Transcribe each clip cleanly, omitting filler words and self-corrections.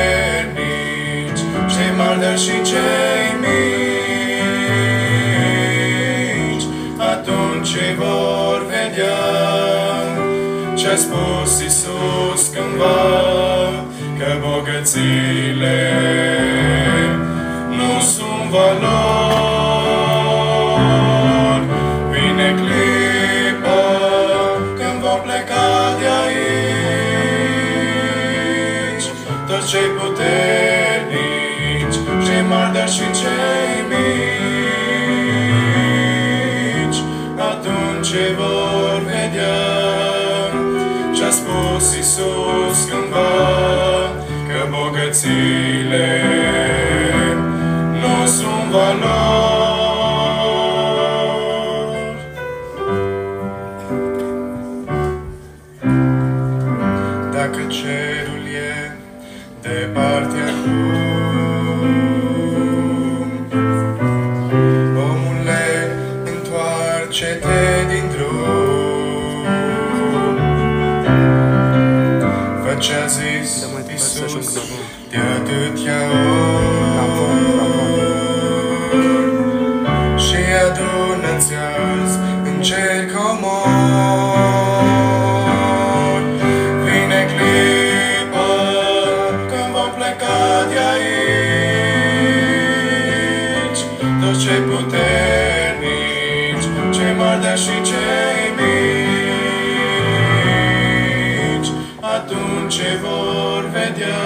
puternici, cei mari, dar și cei mici, atunci ei vor vedea ce-a spus Iisus cândva, că bogățiile nu sunt valori. Vine clipa când vom pleca de aici, toți cei puternici, cei mari, dar și cei mici, atunci ei vor vedea ce-a spus Iisus cândva, că bogățiile nu sunt valori. Dacă cerul e departe acum, omule, întoarce-te din drum. Fă ce-a zis Iisus de atâtea ori și adună-ți azi în cer comor. Vine clipa când vom pleca de aici, toți cei puternici, cei mari, dar și cei mici, atunci vor vedea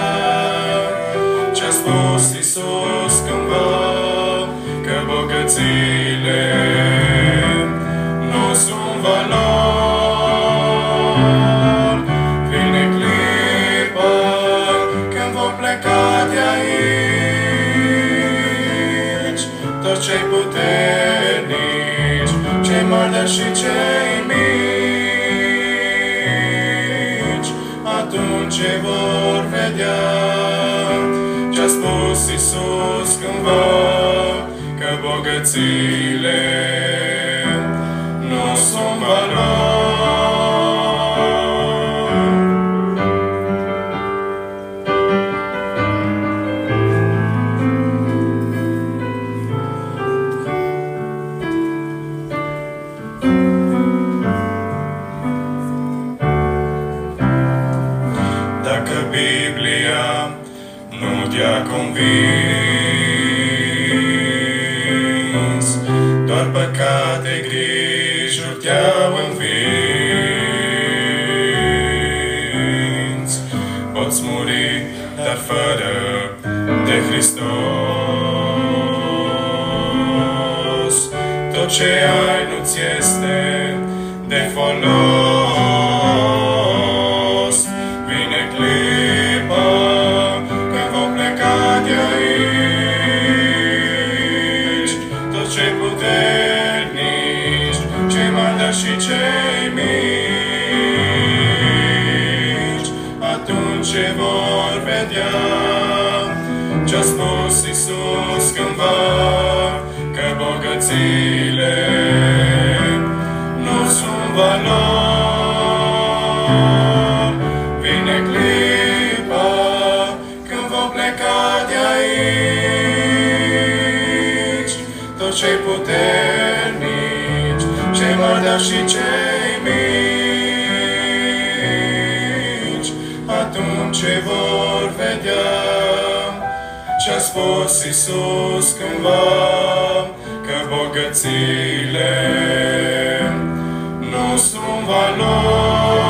ce-a spus Iisus cândva, că bogățiile nu sunt valori. Vine clipa când vom pleca de aici, toți cei puternici, cei mari, dar și cei mici, atunci vor vedea ce-a spus Iisus cândva, că bogățiile nu sunt valori. Dacă Biblia nu te-a convins, doar păcate, grijuri te-au învins. Poți muri, dar fără de Hristos, tot ce ai nu-ți este de folos. Vine clipa când vom pleca de aici, toți cei puternici, cei mari, dar și cei mici, atunci vor vedea ce-a spus Iisus cândva, că bogățiile nu sunt valori. Vine clipa când vom pleca de aici, toți cei puternici, cei mari, dar și cei mici, atunci vor vedea ce-a spus Iisus cândva, că bogățiile nu sunt valori.